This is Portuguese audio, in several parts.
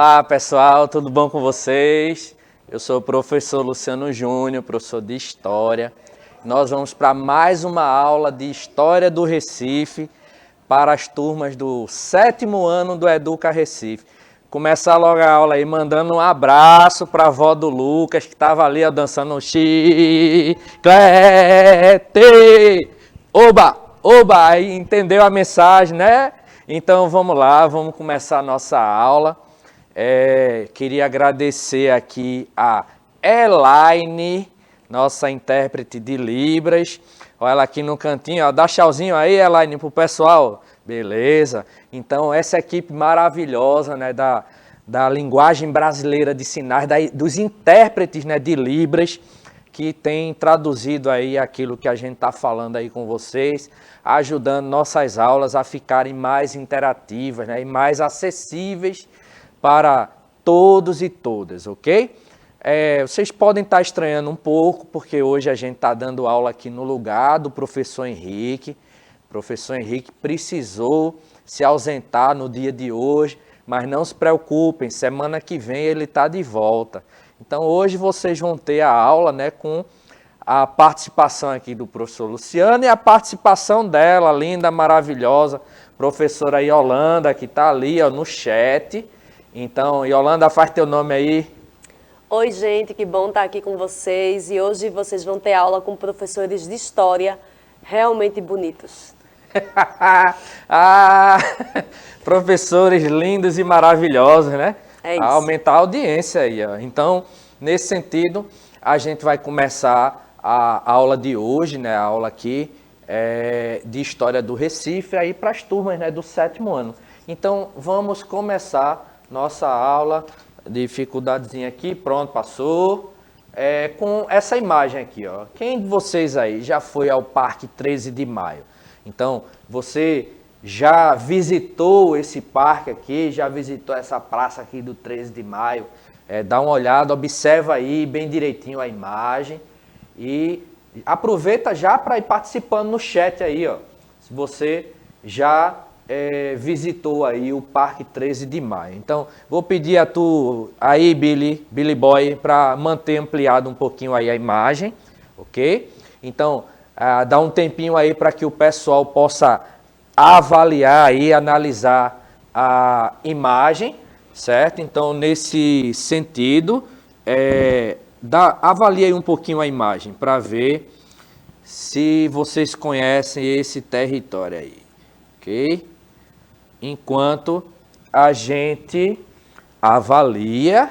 Olá pessoal, tudo bom com vocês? Eu sou o professor Luciano Júnior, professor de História. Nós vamos para mais uma aula de História do Recife para as turmas do 7º ano do Educa Recife. Começar logo a aula aí mandando um abraço para a avó do Lucas, que estava ali ó, dançando um chiclete. Oba, oba, aí entendeu a mensagem, né? Então vamos lá, vamos começar a nossa aula. Queria agradecer aqui a Elaine, nossa intérprete de Libras. Olha ela aqui no cantinho, ó. Dá tchauzinho aí, Elaine, pro pessoal. Beleza. Então, essa equipe maravilhosa, né, da linguagem brasileira de sinais, dos intérpretes, né, de Libras, que tem traduzido aí aquilo que a gente está falando aí com vocês, ajudando nossas aulas a ficarem mais interativas, né, e mais acessíveis para todos e todas, ok? Vocês podem estar estranhando um pouco, porque hoje a gente está dando aula aqui no lugar do professor Henrique. O professor Henrique precisou se ausentar no dia de hoje, mas não se preocupem, semana que vem ele está de volta. Então hoje vocês vão ter a aula, né, com a participação aqui do professor Luciano e a participação dela, linda, maravilhosa, professora Yolanda, que está ali ó, no chat. Então, Yolanda, faz teu nome aí. Oi, gente, que bom estar aqui com vocês. E hoje vocês vão ter aula com professores de História realmente bonitos. Professores lindos e maravilhosos, né? É isso. Aumentar a audiência aí, ó. Então, nesse sentido, a gente vai começar a aula de hoje, né? A aula aqui de História do Recife, aí para as turmas, né, do 7º ano. Então, vamos começar nossa aula, dificuldadezinha aqui, pronto, passou, com essa imagem aqui, ó. Quem de vocês aí já foi ao Parque 13 de Maio? Então, você já visitou esse parque aqui, já visitou essa praça aqui do 13 de Maio? Dá uma olhada, observa aí bem direitinho a imagem e aproveita já para ir participando no chat aí, ó. Se você já visitou aí o Parque 13 de Maio. Então, vou pedir a tu aí, Billy Boy, para manter ampliado um pouquinho aí a imagem, ok? Então, dá um tempinho aí para que o pessoal possa avaliar aí, analisar a imagem, certo? Então, nesse sentido, avalie aí um pouquinho a imagem para ver se vocês conhecem esse território aí, ok? Enquanto a gente avalia,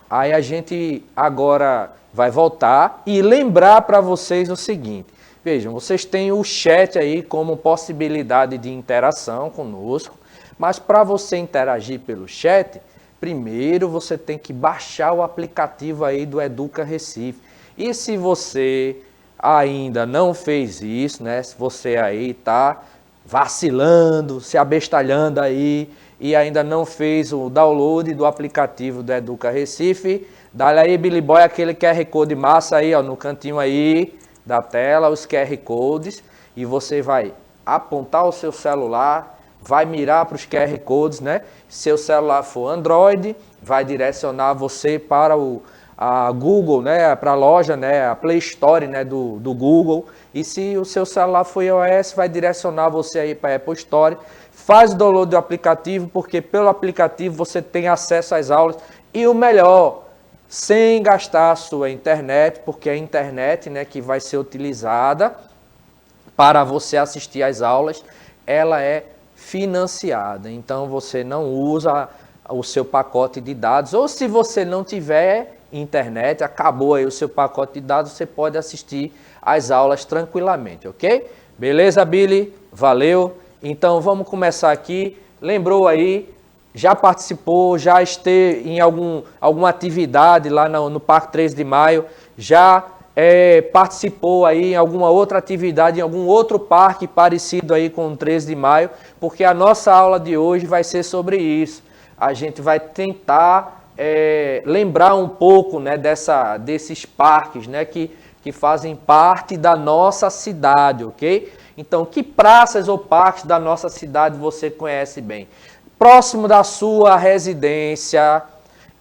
aí a gente agora vai voltar e lembrar para vocês o seguinte. Vejam, vocês têm o chat aí como possibilidade de interação conosco, mas para você interagir pelo chat, primeiro você tem que baixar o aplicativo aí do Educa Recife. E se você ainda não fez isso, né? Se você aí está vacilando, se abestalhando aí e ainda não fez o download do aplicativo do Educa Recife, dá-lhe aí, Billy Boy, aquele QR Code massa aí, ó, no cantinho aí da tela, os QR Codes, e você vai apontar o seu celular, vai mirar para os QR Codes, né? Se seu celular for Android, vai direcionar você para a Google, né, para a loja, né, a Play Store, né, do Google. E se o seu celular for iOS, vai direcionar você aí para a Apple Store. Faz o download do aplicativo, porque pelo aplicativo você tem acesso às aulas. E o melhor, sem gastar a sua internet, porque é a internet, né, que vai ser utilizada para você assistir às aulas, ela é financiada. Então você não usa o seu pacote de dados, ou se você não tiver internet, acabou aí o seu pacote de dados, você pode assistir às aulas tranquilamente, ok? Beleza, Billy? Valeu. Então vamos começar aqui. Lembrou aí, já participou, já esteve em alguma atividade lá no Parque 13 de Maio, já participou aí em alguma outra atividade, em algum outro parque parecido aí com o 13 de Maio, porque a nossa aula de hoje vai ser sobre isso. A gente vai tentar lembrar um pouco, né, desses parques, né, que fazem parte da nossa cidade, ok? Então, que praças ou parques da nossa cidade você conhece bem? próximo da sua residência,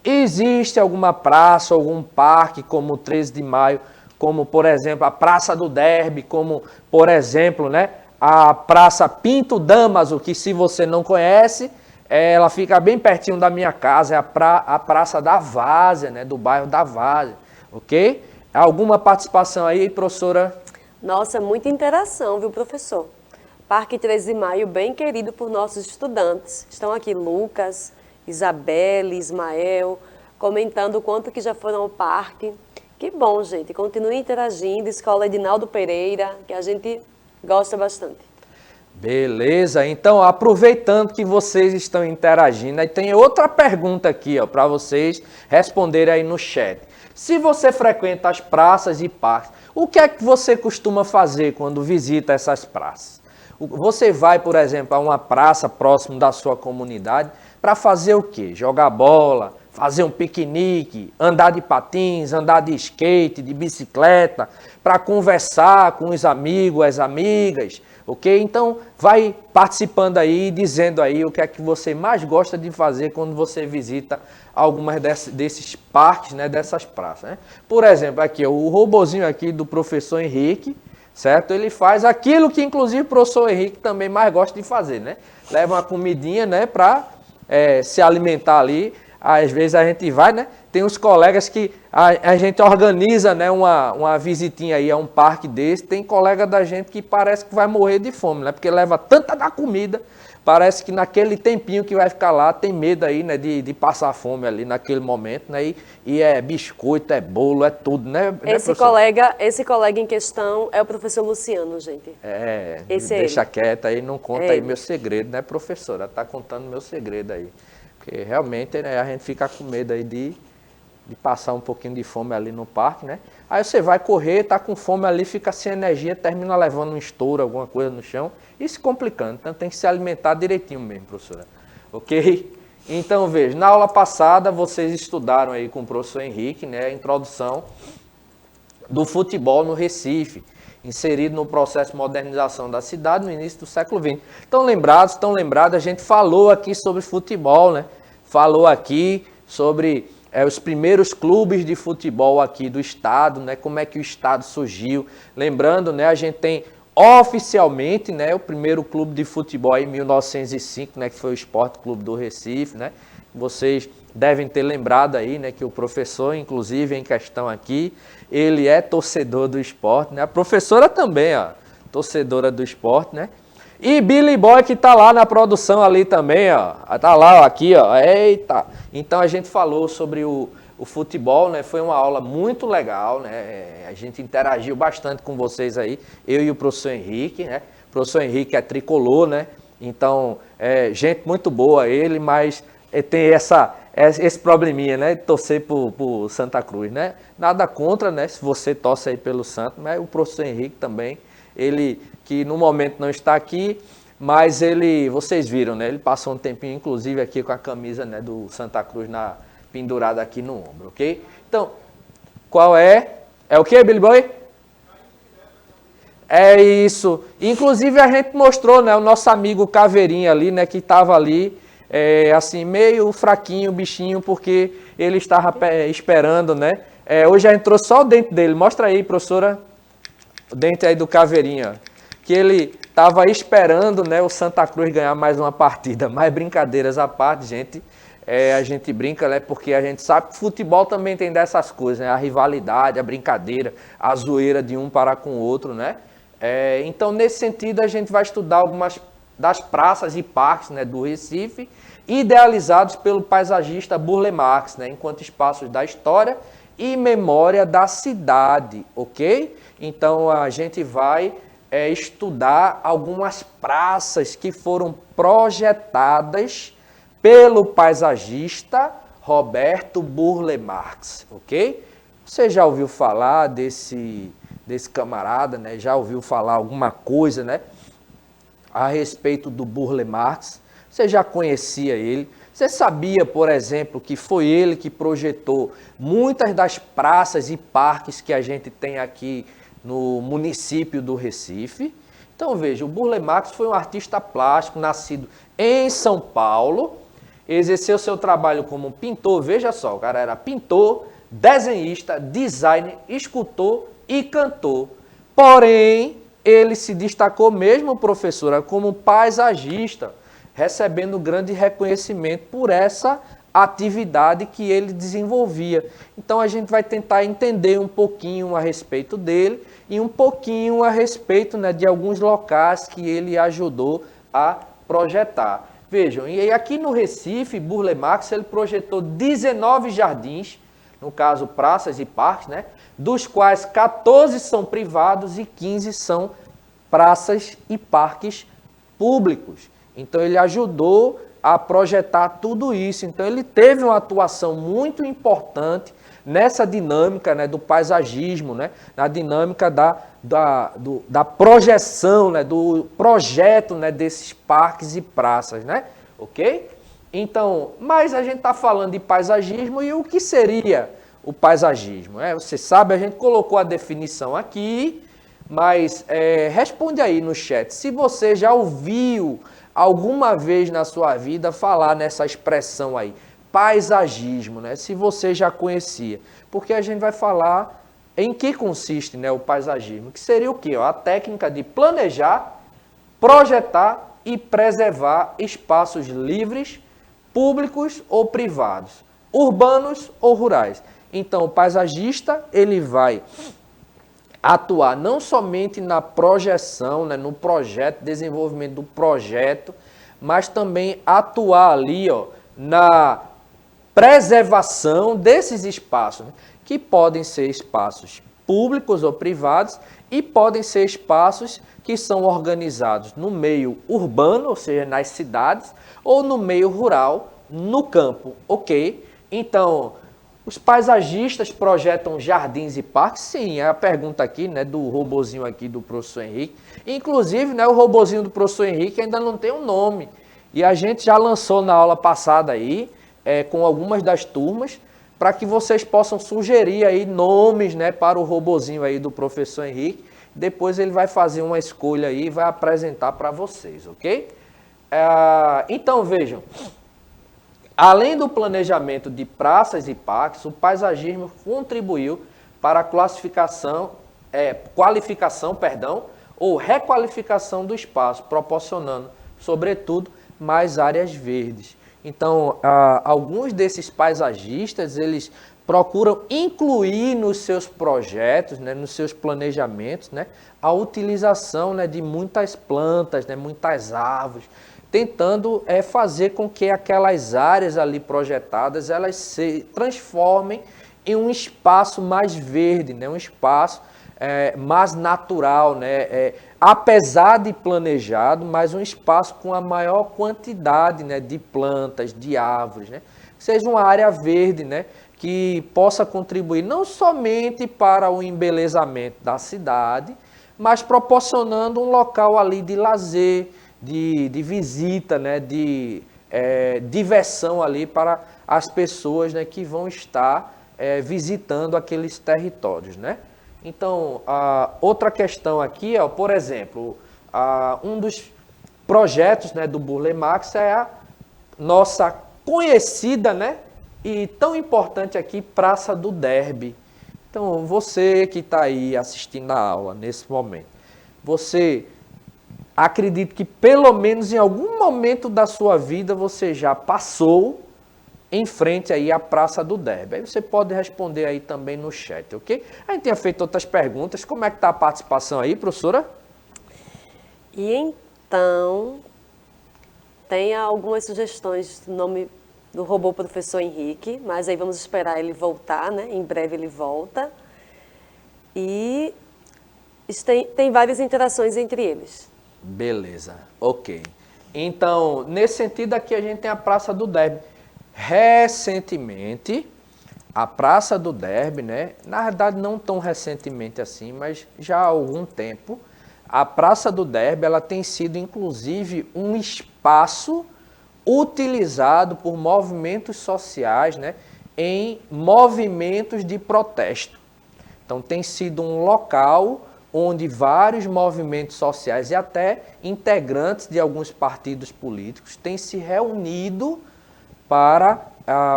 existe alguma praça, algum parque, como o 13 de maio, como, por exemplo, a Praça do Derby, como, por exemplo, né, a Praça Pinto Damaso, que se você não conhece, ela fica bem pertinho da minha casa, é a Praça da Várzea, né, do bairro da Várzea, ok? Alguma participação aí, professora? Nossa, muita interação, viu, professor? Parque 13 de Maio, bem querido por nossos estudantes. Estão aqui Lucas, Isabelle, Ismael, comentando o quanto que já foram ao parque. Que bom, gente. Continue interagindo. Escola Edinaldo Pereira, que a gente gosta bastante. Beleza, então aproveitando que vocês estão interagindo, aí tem outra pergunta aqui, ó, para vocês responderem aí no chat. Se você frequenta as praças e parques, o que é que você costuma fazer quando visita essas praças? Você vai, por exemplo, a uma praça próximo da sua comunidade para fazer o quê? Jogar bola, fazer um piquenique, andar de patins, andar de skate, de bicicleta, para conversar com os amigos, as amigas, ok? Então, vai participando aí, dizendo aí o que é que você mais gosta de fazer quando você visita algumas desses parques, né, dessas praças, né? Por exemplo, aqui, o robozinho aqui do professor Henrique, certo? Ele faz aquilo que, inclusive, o professor Henrique também mais gosta de fazer, né? Leva uma comidinha, né, para se alimentar ali. Às vezes a gente vai, né? Tem uns colegas que a gente organiza, né, uma visitinha aí a um parque desse. Tem colega da gente que parece que vai morrer de fome, né? Porque leva tanta da comida, parece que naquele tempinho que vai ficar lá tem medo aí, né, de passar fome ali naquele momento, né? E é biscoito, é bolo, é tudo, né? Esse colega em questão é o professor Luciano, gente. Deixa quieto aí, não conta aí meu segredo, né, professora? Tá contando meu segredo aí. Porque realmente, né, a gente fica com medo aí de passar um pouquinho de fome ali no parque, né? Aí você vai correr, tá com fome ali, fica sem energia, termina levando um estouro, alguma coisa no chão e se complicando. Então tem que se alimentar direitinho mesmo, professora. Ok? Então veja, na aula passada vocês estudaram aí com o professor Henrique, né, a introdução do futebol no Recife, inserido no processo de modernização da cidade no início do século XX. Estão lembrados, a gente falou aqui sobre futebol, né? Falou aqui sobre os primeiros clubes de futebol aqui do estado, né? Como é que o estado surgiu. Lembrando, né, a gente tem oficialmente, né, o primeiro clube de futebol em 1905, né, que foi o Esporte Clube do Recife, né? Vocês devem ter lembrado aí, né, que o professor, inclusive em questão aqui, ele é torcedor do esporte, né? A professora também, ó, torcedora do esporte, né? E Billy Boy que tá lá na produção ali também, ó, tá lá, ó, aqui, ó, eita! Então a gente falou sobre o futebol, né? Foi uma aula muito legal, né? A gente interagiu bastante com vocês aí, eu e o professor Henrique, né? O professor Henrique é tricolor, né? Então, gente muito boa ele, mas tem esse probleminha, né, de torcer por Santa Cruz, né? Nada contra, né, se você torce aí pelo Santos, mas o professor Henrique também, ele que no momento não está aqui, mas vocês viram, né, ele passou um tempinho, inclusive, aqui com a camisa, né, do Santa Cruz pendurada aqui no ombro, ok? Então, qual é? É o que, Billy Boy? É isso. Inclusive, a gente mostrou, né, o nosso amigo Caveirinha ali, né, que estava ali, assim, meio fraquinho o bichinho, porque ele estava esperando, né? Hoje já entrou só o dente dele. Mostra aí, professora, o dente aí do Caveirinha. Que ele estava esperando, né, o Santa Cruz ganhar mais uma partida. Mas brincadeiras à parte, gente, a gente brinca, né, porque a gente sabe que futebol também tem dessas coisas, né? A rivalidade, a brincadeira, a zoeira de um para com o outro, né? Então, nesse sentido, a gente vai estudar algumas das praças e parques, né, do Recife, idealizados pelo paisagista Burle Marx, né, enquanto espaços da história e memória da cidade, ok? Então a gente vai estudar algumas praças que foram projetadas pelo paisagista Roberto Burle Marx, ok? Você já ouviu falar desse camarada, né? Já ouviu falar alguma coisa, né, a respeito do Burle Marx? Você já conhecia ele? Você sabia, por exemplo, que foi ele que projetou muitas das praças e parques que a gente tem aqui no município do Recife? Então veja, o Burle Marx foi um artista plástico, nascido em São Paulo, exerceu seu trabalho como pintor, veja só, o cara era pintor, desenhista, designer, escultor e cantor. Porém, ele se destacou mesmo, professora, como paisagista, recebendo grande reconhecimento por essa atividade que ele desenvolvia. Então a gente vai tentar entender um pouquinho a respeito dele e um pouquinho a respeito, né, de alguns locais que ele ajudou a projetar. Vejam, e aqui no Recife, Burle Marx, ele projetou 19 jardins, no caso praças e parques, né, dos quais 14 são privados e 15 são praças e parques públicos. Então ele ajudou a projetar tudo isso. Então ele teve uma atuação muito importante nessa dinâmica, né, do paisagismo, né, na dinâmica da projeção, né, do projeto, né, desses parques e praças, né? Ok? Então, mas a gente está falando de paisagismo e o que seria o paisagismo? Você sabe, a gente colocou a definição aqui, mas responde aí no chat se você já ouviu alguma vez na sua vida falar nessa expressão aí, paisagismo, né? Se você já conhecia, porque a gente vai falar em que consiste, né, o paisagismo, que seria o quê? A técnica de planejar, projetar e preservar espaços livres, públicos ou privados, urbanos ou rurais. Então, o paisagista, ele vai atuar não somente na projeção, né, no projeto, desenvolvimento do projeto, mas também atuar ali, ó, na preservação desses espaços, né, que podem ser espaços públicos ou privados e podem ser espaços que são organizados no meio urbano, ou seja, nas cidades, ou no meio rural, no campo, ok? Então, os paisagistas projetam jardins e parques? Sim, é a pergunta aqui, né, do robozinho aqui do professor Henrique. Inclusive, né, o robozinho do professor Henrique ainda não tem um nome. E a gente já lançou na aula passada aí, com algumas das turmas, para que vocês possam sugerir aí nomes, né, para o robozinho aí do professor Henrique. Depois ele vai fazer uma escolha aí e vai apresentar para vocês, ok? Então, vejam. Além do planejamento de praças e parques, o paisagismo contribuiu para a qualificação ou requalificação do espaço, proporcionando, sobretudo, mais áreas verdes. Então, alguns desses paisagistas, eles procuram incluir nos seus projetos, né, nos seus planejamentos, né, a utilização, né, de muitas plantas, né, muitas árvores, tentando fazer com que aquelas áreas ali projetadas, elas se transformem em um espaço mais verde, né? Um espaço mais natural, né? Apesar de planejado, mas um espaço com a maior quantidade, né, de plantas, de árvores, né? Seja uma área verde, né, que possa contribuir não somente para o embelezamento da cidade, mas proporcionando um local ali de lazer, de visita, né, de diversão ali para as pessoas, né, que vão estar visitando aqueles territórios, né? Então, outra questão aqui, por exemplo, um dos projetos, né, do Burle Marx é a nossa conhecida, né, e tão importante aqui, Praça do Derby. Então, você que está aí assistindo a aula nesse momento, você acredito que pelo menos em algum momento da sua vida você já passou em frente aí à Praça do Derby. Aí você pode responder aí também no chat, ok? A gente tinha feito outras perguntas. Como é que está a participação aí, professora? E então, tem algumas sugestões do nome do robô professor Henrique, mas aí vamos esperar ele voltar, né? Em breve ele volta. E tem várias interações entre eles. Beleza, ok. Então, nesse sentido aqui a gente tem a Praça do Derby. Recentemente, a Praça do Derby, né? Na verdade não tão recentemente assim, mas já há algum tempo, a Praça do Derby, ela tem sido inclusive um espaço utilizado por movimentos sociais, né, em movimentos de protesto. Então tem sido um local onde vários movimentos sociais e até integrantes de alguns partidos políticos têm se reunido para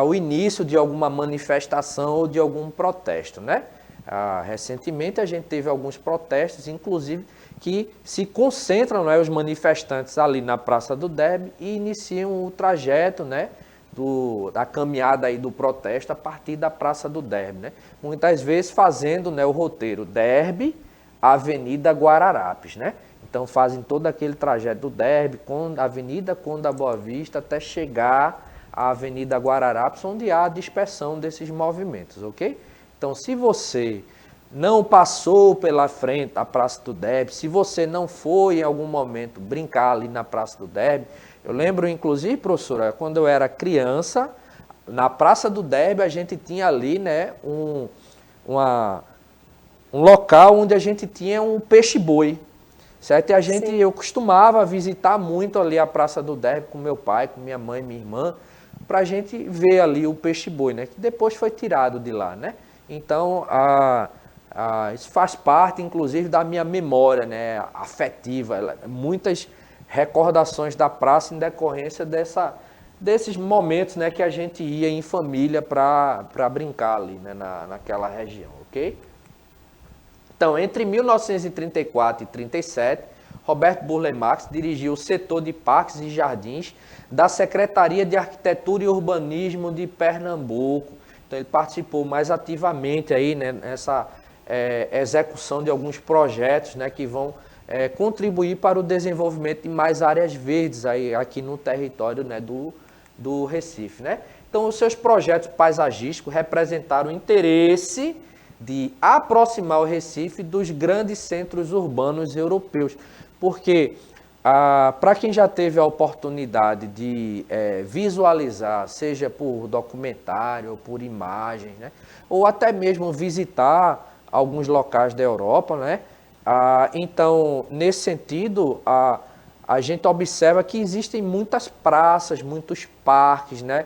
o início de alguma manifestação ou de algum protesto, né? Recentemente a gente teve alguns protestos, inclusive, que se concentram, né, os manifestantes ali na Praça do Derby e iniciam o trajeto, né, da caminhada aí do protesto a partir da Praça do Derby, né? Muitas vezes fazendo, né, o roteiro Derby, Avenida Guararapes, né? Então fazem todo aquele trajeto do Derby, Avenida Conde da Boa Vista, até chegar à Avenida Guararapes, onde há a dispersão desses movimentos, ok? Então, se você não passou pela frente da Praça do Derby, se você não foi em algum momento brincar ali na Praça do Derby, eu lembro, inclusive, professora, quando eu era criança, na Praça do Derby a gente tinha ali, né, um local onde a gente tinha um peixe-boi, certo? E eu costumava visitar muito ali a Praça do Derby com meu pai, com minha mãe, minha irmã, para a gente ver ali o peixe-boi, né, que depois foi tirado de lá, né? Então, isso faz parte, inclusive, da minha memória, né, afetiva. Muitas recordações da praça em decorrência desses momentos, né, que a gente ia em família para brincar ali, né, naquela região, ok? Então, entre 1934 e 1937, Roberto Burle Marx dirigiu o setor de parques e jardins da Secretaria de Arquitetura e Urbanismo de Pernambuco. Então, ele participou mais ativamente aí, né, nessa execução de alguns projetos, né, que vão contribuir para o desenvolvimento de mais áreas verdes aí, aqui no território, né, do Recife, né? Então, os seus projetos paisagísticos representaram o interesse de aproximar o Recife dos grandes centros urbanos europeus, porque para quem já teve a oportunidade de visualizar, seja por documentário ou por imagens, né, ou até mesmo visitar alguns locais da Europa, né, então, nesse sentido, a gente observa que existem muitas praças, muitos parques, né,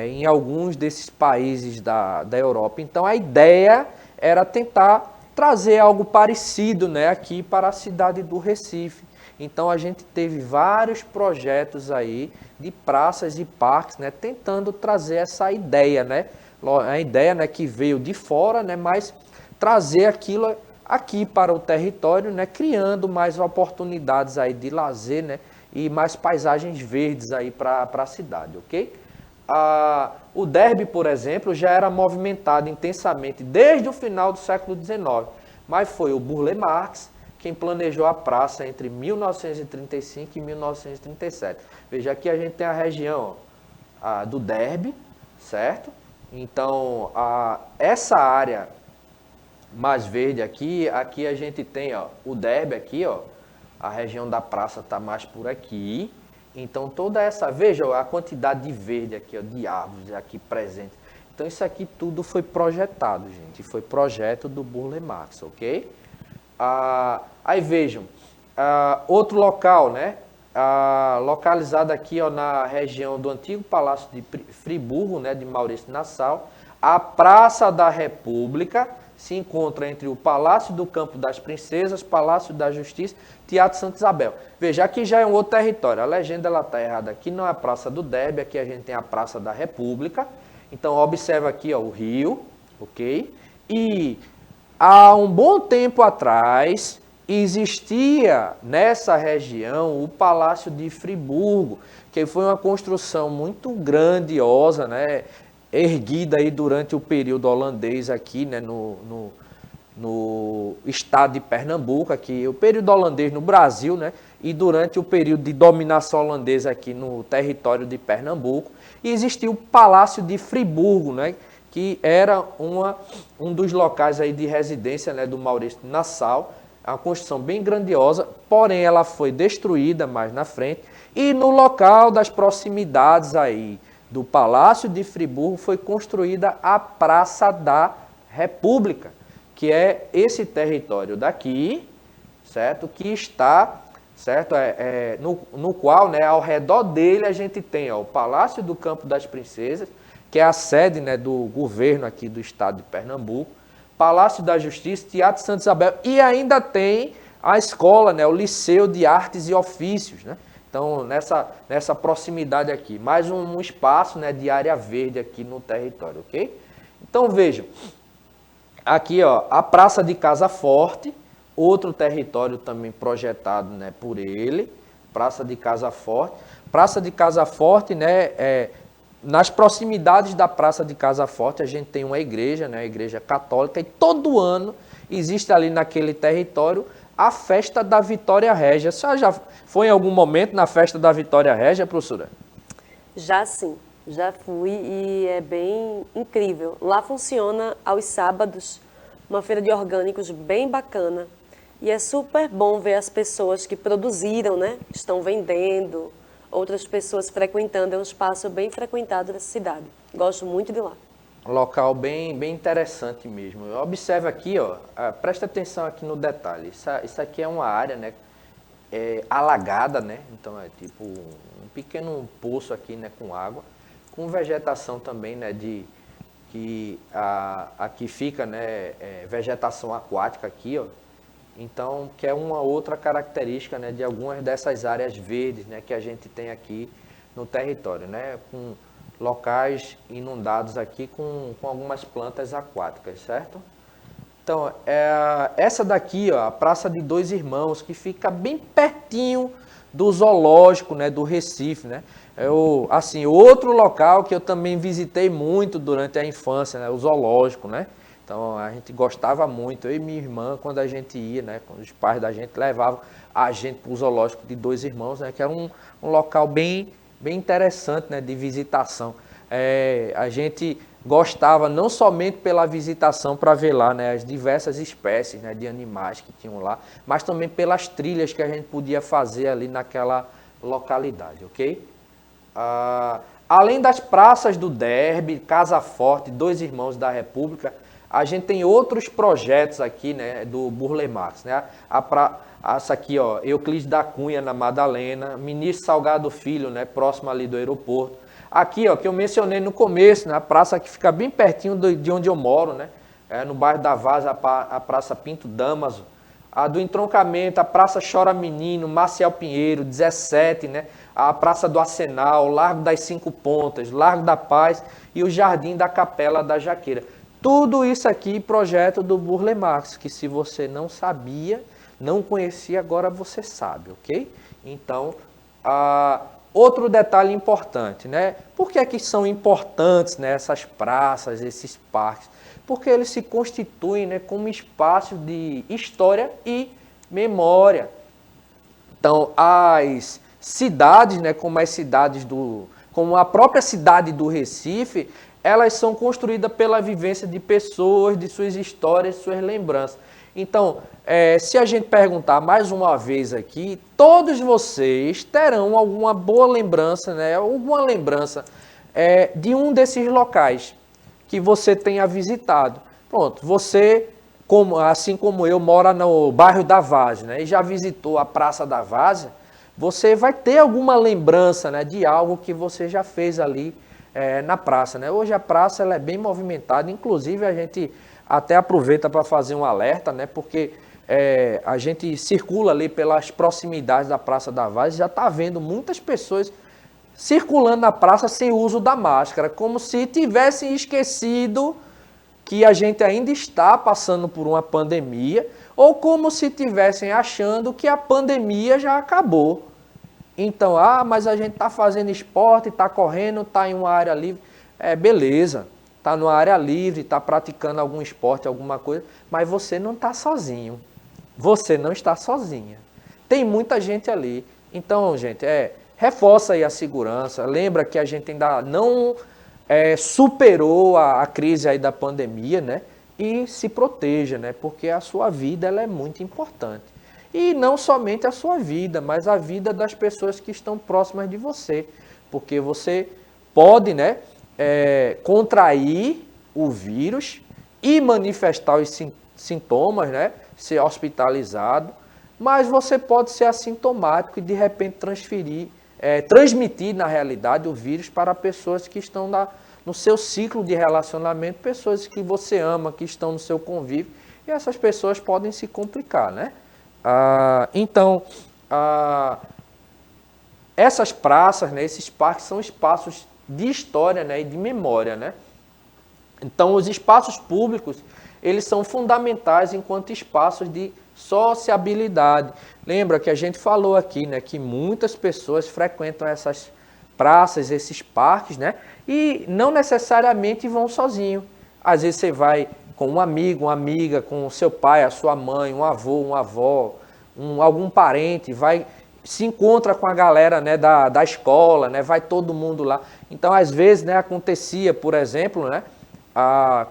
em alguns desses países da Europa. Então, a ideia era tentar trazer algo parecido, né, aqui para a cidade do Recife. Então, a gente teve vários projetos aí de praças e parques, né, tentando trazer essa ideia, né, a ideia, né, que veio de fora, né, mas trazer aquilo aqui para o território, né, criando mais oportunidades aí de lazer, né, e mais paisagens verdes aí para a cidade, ok? O Derby, por exemplo, já era movimentado intensamente desde o final do século XIX, mas foi o Burle Marx quem planejou a praça entre 1935 e 1937. Veja, aqui a gente tem a região do Derby, certo? Então, essa área mais verde aqui a gente tem, ó, o Derby aqui, ó, a região da praça está mais por aqui. Então, toda essa, veja a quantidade de verde aqui, ó, de árvores aqui presentes. Então, isso aqui tudo foi projetado, gente, foi projeto do Burle Marx, ok? Aí vejam, outro local, né, localizado aqui, ó, na região do antigo Palácio de Friburgo, né, de Maurício Nassau, a Praça da República se encontra entre o Palácio do Campo das Princesas, Palácio da Justiça, Teatro Santa Isabel. Veja, aqui já é um outro território. A legenda está errada. Aqui não é a Praça do Derby, aqui a gente tem a Praça da República. Então, observa aqui, ó, o rio, ok? E há um bom tempo atrás, existia nessa região o Palácio de Friburgo, que foi uma construção muito grandiosa, né, erguida aí durante o período holandês aqui, né, no estado de Pernambuco, aqui, o período holandês no Brasil, né, e durante o período de dominação holandesa aqui no território de Pernambuco. E existia o Palácio de Friburgo, né, que era um dos locais aí de residência, né, do Maurício Nassau, uma construção bem grandiosa, porém ela foi destruída mais na frente, e no local das proximidades aí do Palácio de Friburgo foi construída a Praça da República, que é esse território daqui, certo? Que está, certo? No qual, né, ao redor dele a gente tem, ó, o Palácio do Campo das Princesas, que é a sede, né, do governo aqui do estado de Pernambuco, Palácio da Justiça, Teatro Santa Isabel e ainda tem a escola, né, o Liceu de Artes e Ofícios, né? Então, nessa proximidade aqui, mais um espaço, né, de área verde aqui no território, ok? Então, vejam, aqui, ó, a Praça de Casa Forte, outro território também projetado, né, por ele, Praça de Casa Forte. Praça de Casa Forte, né, nas proximidades da Praça de Casa Forte, a gente tem uma igreja, né, a igreja católica, e todo ano existe ali naquele território a festa da Vitória Régia. A senhora já foi em algum momento na festa da Vitória Régia, professora? Já sim, já fui e é bem incrível. Lá funciona aos sábados uma feira de orgânicos bem bacana. E é super bom ver as pessoas que produziram, né? Estão vendendo, outras pessoas frequentando. É um espaço bem frequentado dessa cidade. Gosto muito de lá. Um local bem interessante mesmo. Observe aqui, ó, presta atenção aqui no detalhe. Isso aqui é uma área, né, alagada, né? Então é tipo um pequeno poço aqui, né, com água, com vegetação também, né, aqui fica, né, vegetação aquática aqui, ó. Então, que é uma outra característica, né, de algumas dessas áreas verdes, né, que a gente tem aqui no território, né, com locais inundados aqui com algumas plantas aquáticas, certo? Então, essa daqui, ó, a Praça de Dois Irmãos, que fica bem pertinho do zoológico, né, do Recife, né? Assim, outro local que eu também visitei muito durante a infância, né, o zoológico, né? Então, a gente gostava muito, eu e minha irmã, quando a gente ia, né, quando os pais da gente levavam a gente para o zoológico de Dois Irmãos, né, que era um local bem interessante, né, de visitação. A gente gostava não somente pela visitação para ver lá, né, as diversas espécies, né, de animais que tinham lá, mas também pelas trilhas que a gente podia fazer ali naquela localidade, ok? Além das praças do Derby, Casa Forte, Dois Irmãos da República, a gente tem outros projetos aqui, né, do Burle Marx, né? Essa aqui, ó, Euclides da Cunha, na Madalena, Ministro Salgado Filho, né, próximo ali do aeroporto. Aqui, ó, que eu mencionei no começo, né, a praça que fica bem pertinho de onde eu moro, né, no bairro da Vaz, a Praça Pinto Damaso. A do entroncamento, a Praça Chora Menino, Marcial Pinheiro, 17, né, a Praça do Arsenal, Largo das Cinco Pontas, Largo da Paz e o Jardim da Capela da Jaqueira. Tudo isso aqui, projeto do Burle Marx, que se você não sabia, não conhecia, agora você sabe, ok? Então, outro detalhe importante, né? Por que é que são importantes, né, essas praças, esses parques? Porque eles se constituem, né, como espaço de história e memória. Então, as cidades, né, como a própria cidade do Recife, elas são construídas pela vivência de pessoas, de suas histórias, suas lembranças. Então, se a gente perguntar mais uma vez aqui, todos vocês terão alguma boa lembrança, né, alguma lembrança de um desses locais que você tenha visitado. Pronto, você, assim como eu, mora no bairro da Várzea, né, e já visitou a Praça da Várzea, você vai ter alguma lembrança, né, de algo que você já fez ali na praça, né? Hoje a praça ela é bem movimentada, inclusive a gente até aproveita para fazer um alerta, né? Porque a gente circula ali pelas proximidades da Praça da Várzea e já está vendo muitas pessoas circulando na praça sem uso da máscara, como se tivessem esquecido que a gente ainda está passando por uma pandemia, ou como se tivessem achando que a pandemia já acabou. Então, mas a gente está fazendo esporte, está correndo, está em uma área livre. Beleza, está numa área livre, está praticando algum esporte, alguma coisa, mas você não está sozinho. Você não está sozinha. Tem muita gente ali. Então, gente, reforça aí a segurança. Lembra que a gente ainda não superou a crise aí da pandemia, né? E se proteja, né? Porque a sua vida ela é muito importante. E não somente a sua vida, mas a vida das pessoas que estão próximas de você. Porque você pode, né, contrair o vírus e manifestar os sintomas, né, ser hospitalizado, mas você pode ser assintomático e de repente transmitir na realidade o vírus para pessoas que estão no seu ciclo de relacionamento, pessoas que você ama, que estão no seu convívio, e essas pessoas podem se complicar, né? Então, essas praças, né, esses parques são espaços de história, né, e de memória, né? Então, os espaços públicos, eles são fundamentais enquanto espaços de sociabilidade. Lembra que a gente falou aqui, né, que muitas pessoas frequentam essas praças, esses parques, né, e não necessariamente vão sozinho. Às vezes você vai com um amigo, uma amiga, com o seu pai, a sua mãe, um avô, uma avó, algum parente, se encontra com a galera, né, da escola, né, vai todo mundo lá. Então, às vezes, né, acontecia, por exemplo, né,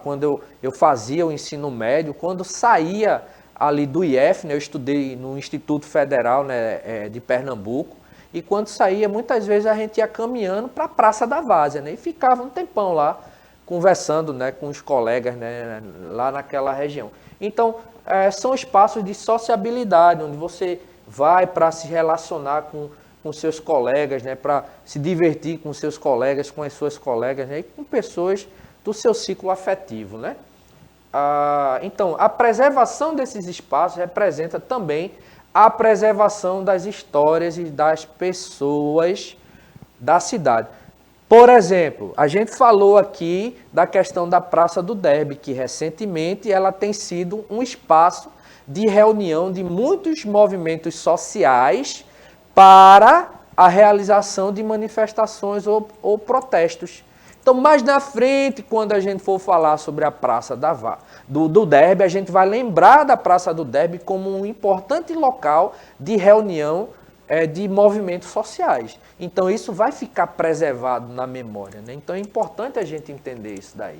quando eu fazia o ensino médio, quando saía ali do IF, né, eu estudei no Instituto Federal, né, de Pernambuco, e quando saía, muitas vezes a gente ia caminhando para a Praça da Várzea, né, e ficava um tempão lá, conversando, né, com os colegas, né, lá naquela região. Então, são espaços de sociabilidade, onde você vai para se relacionar com seus colegas, né, para se divertir com seus colegas, com as suas colegas, né, e com pessoas do seu ciclo afetivo, né? Então, a preservação desses espaços representa também a preservação das histórias e das pessoas da cidade. Por exemplo, a gente falou aqui da questão da Praça do Derby, que recentemente ela tem sido um espaço de reunião de muitos movimentos sociais para a realização de manifestações ou protestos. Então, mais na frente, quando a gente for falar sobre a Praça do Derby, a gente vai lembrar da Praça do Derby como um importante local de reunião de movimentos sociais. Então, isso vai ficar preservado na memória, né? Então, é importante a gente entender isso daí.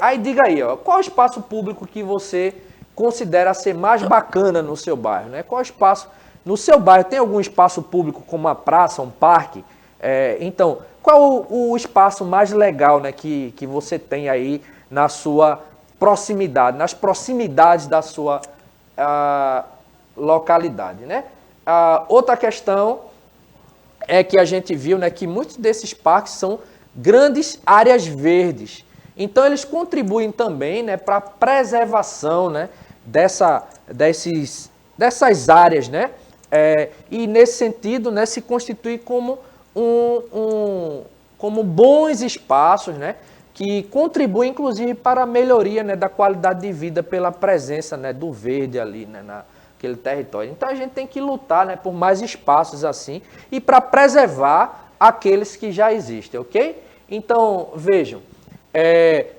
Aí, diga aí, qual espaço público que você considera ser mais bacana no seu bairro, né? Qual espaço... No seu bairro tem algum espaço público como uma praça, um parque? Então, qual o espaço mais legal, né, que você tem aí na sua proximidade, nas proximidades da sua localidade, né? Outra questão é que a gente viu, né, que muitos desses parques são grandes áreas verdes. Então, eles contribuem também, né, para a preservação, né, dessas áreas, né? E nesse sentido, né, se constitui como como bons espaços, né, que contribuem inclusive para a melhoria, né, da qualidade de vida pela presença, né, do verde ali, né, naquele território. Então a gente tem que lutar, né, por mais espaços assim e para preservar aqueles que já existem, ok? Então vejam,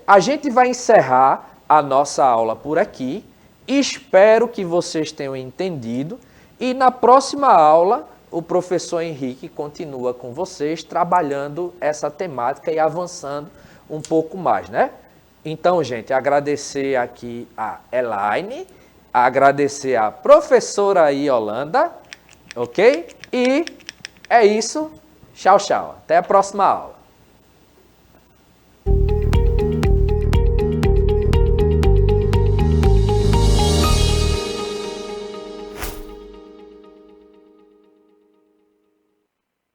a gente vai encerrar a nossa aula por aqui. Espero que vocês tenham entendido e na próxima aula o professor Henrique continua com vocês, trabalhando essa temática e avançando um pouco mais, né? Então, gente, agradecer aqui a Elaine, agradecer a professora Yolanda, ok? E é isso. Tchau, tchau. Até a próxima aula.